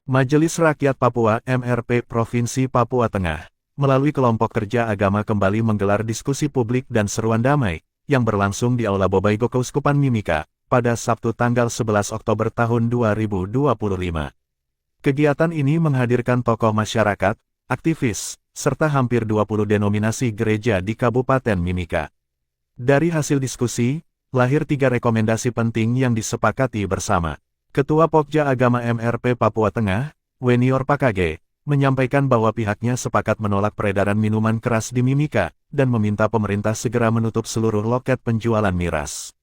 Majelis Rakyat Papua (MRP) Provinsi Papua Tengah, melalui kelompok kerja agama kembali menggelar diskusi publik dan seruan damai, yang berlangsung di Aula Bobaigok Keuskupan Mimika, pada Sabtu tanggal 11 Oktober tahun 2025. Kegiatan ini menghadirkan tokoh masyarakat, aktivis, serta hampir 20 denominasi gereja di Kabupaten Mimika. Dari hasil diskusi, lahir 3 rekomendasi penting yang disepakati bersama. Ketua Pokja Agama MRP Papua Tengah, Wenior Pakage, menyampaikan bahwa pihaknya sepakat menolak peredaran minuman keras di Mimika, dan meminta pemerintah segera menutup seluruh loket penjualan miras.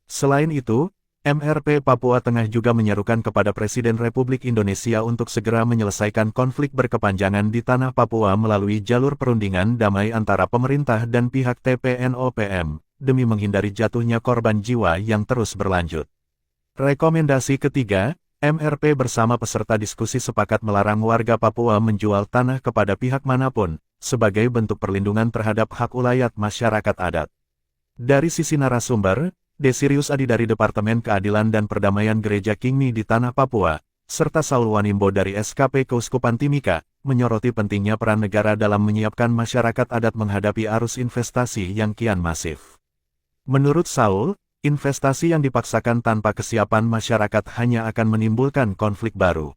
Selain itu, MRP Papua Tengah juga menyerukan kepada Presiden Republik Indonesia untuk segera menyelesaikan konflik berkepanjangan di tanah Papua melalui jalur perundingan damai antara pemerintah dan pihak TPNOPM, demi menghindari jatuhnya korban jiwa yang terus berlanjut. Rekomendasi ketiga, MRP bersama peserta diskusi sepakat melarang warga Papua menjual tanah kepada pihak manapun, sebagai bentuk perlindungan terhadap hak ulayat masyarakat adat. Dari sisi narasumber, Desirius Adi dari Departemen Keadilan dan Perdamaian Gereja Kingmi di Tanah Papua, serta Saul Wanimbo dari SKP Keuskupan Timika, menyoroti pentingnya peran negara dalam menyiapkan masyarakat adat menghadapi arus investasi yang kian masif. Menurut Saul, investasi yang dipaksakan tanpa kesiapan masyarakat hanya akan menimbulkan konflik baru.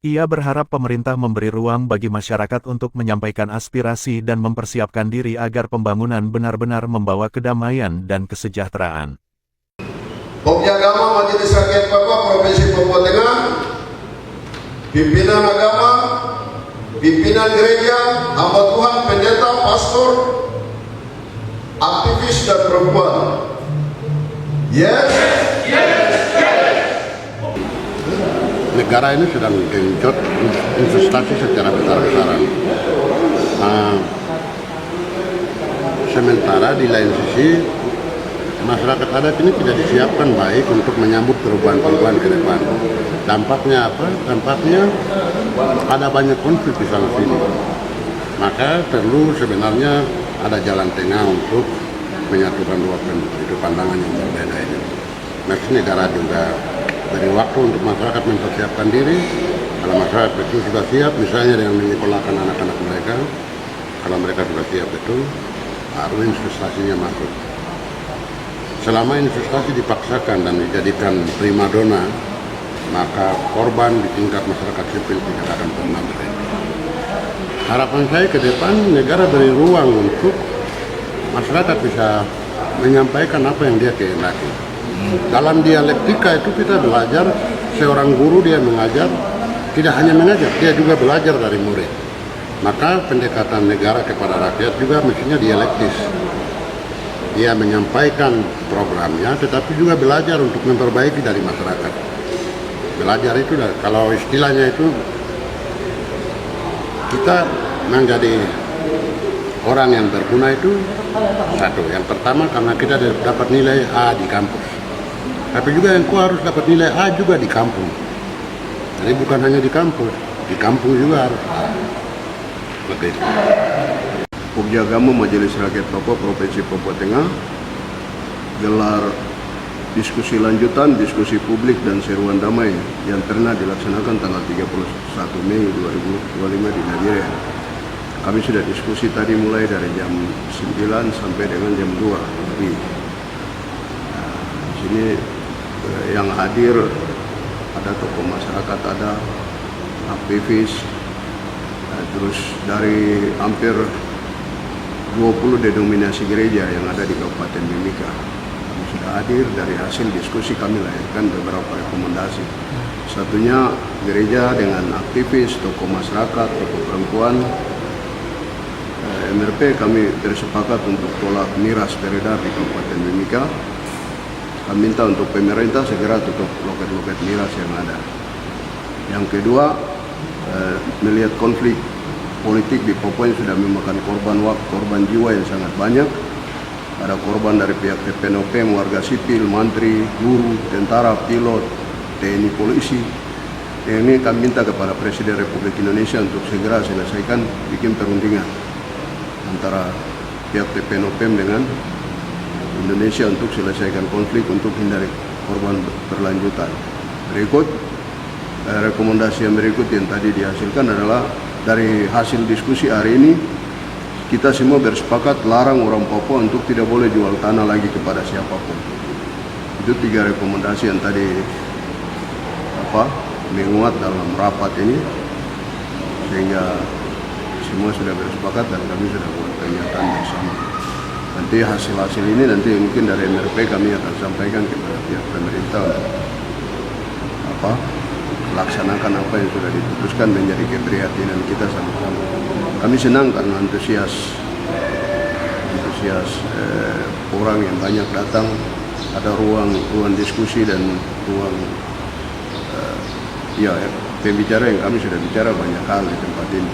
Ia berharap pemerintah memberi ruang bagi masyarakat untuk menyampaikan aspirasi dan mempersiapkan diri agar pembangunan benar-benar membawa kedamaian dan kesejahteraan. Pokja Agama Majelis Rakyat Papua Provinsi Papua Tengah, pimpinan agama, pimpinan gereja, hamba Tuhan, pendeta, pastor, aktivis dan perempuan. Yes. Negara ini sedang genjot investasi secara besar-besaran. Sementara di lain sisi, masyarakat adat ini tidak disiapkan baik untuk menyambut perubahan-perubahan ke depan. Dampaknya apa? Dampaknya ada banyak konflik di sana sini. Maka perlu sebenarnya ada jalan tengah untuk menyatukan dua pandangan yang berbeda ini. Maka negara juga beri waktu untuk masyarakat mempersiapkan diri. Kalau masyarakat itu sudah siap, misalnya dengan menyekolahkan anak-anak mereka, kalau mereka sudah siap betul, baru investasinya masuk. Selama investasi dipaksakan dan dijadikan primadona, maka korban di tingkat masyarakat sipil tidak akan pernah berhenti. Harapan saya ke depan, negara beri ruang untuk masyarakat bisa menyampaikan apa yang dia kehendaki. Dalam dialektika itu kita belajar, seorang guru dia mengajar, tidak hanya mengajar, dia juga belajar dari murid. Maka pendekatan negara kepada rakyat juga mestinya dialektis. Dia menyampaikan programnya, tetapi juga belajar untuk memperbaiki dari masyarakat. Belajar itu, kalau istilahnya itu, kita menjadi orang yang berguna itu satu. Yang pertama karena kita dapat nilai A di kampus. Tapi juga yang harus dapat nilai A juga di kampung. Jadi bukan hanya di kampus, di kampung juga harus A. Begitu. Pokja Agama Majelis Rakyat Papua Provinsi Papua Tengah gelar diskusi lanjutan, diskusi publik dan seruan damai yang pernah dilaksanakan tanggal 31 Mei 2025 di Nigeria. Kami sudah diskusi tadi mulai dari jam 9 sampai dengan jam 2 pagi. Di sini yang hadir ada tokoh masyarakat, ada aktivis, terus dari hampir 20 denominasi gereja yang ada di Kabupaten Mimika. Kami sudah hadir. Dari hasil diskusi kami lahirkan beberapa rekomendasi. Satunya gereja dengan aktivis, tokoh masyarakat, tokoh perempuan, MRP kami bersepakat untuk tolak miras beredar di Kabupaten Mimika. Kami minta untuk pemerintah segera tutup loket-loket miras yang ada. Yang kedua, melihat konflik politik di Papua yang sudah memakan korban jiwa yang sangat banyak. Ada korban dari pihak TPNOPM, warga sipil, mantri, guru, tentara, pilot, TNI, polisi. Ini kami minta kepada Presiden Republik Indonesia untuk segera selesaikan bikin perundingan antara pihak TPNOPM dengan Indonesia untuk selesaikan konflik untuk hindari korban berlanjutan. Berikut rekomendasi yang berikut yang tadi dihasilkan adalah dari hasil diskusi hari ini kita semua bersepakat larang orang Papua untuk tidak boleh jual tanah lagi kepada siapapun. Itu 3 rekomendasi yang tadi menguat dalam rapat ini, sehingga semua sudah bersepakat dan kami sudah buat pernyataan bersama. Nanti hasil-hasil ini nanti mungkin dari MRP kami akan sampaikan kepada pihak pemerintah laksanakan apa yang sudah diputuskan menjadi keprihatinan kita sama-sama. Kami senang karena antusias orang yang banyak datang, ada ruang diskusi dan ruang pembicara yang kami sudah bicara banyak hal di tempat ini.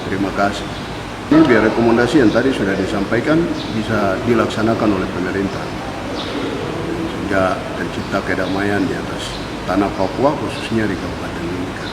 Terima kasih. Ini biar rekomendasi yang tadi sudah disampaikan bisa dilaksanakan oleh pemerintah, sehingga tercipta kedamaian di atas tanah Papua, khususnya di Kabupaten Mimika.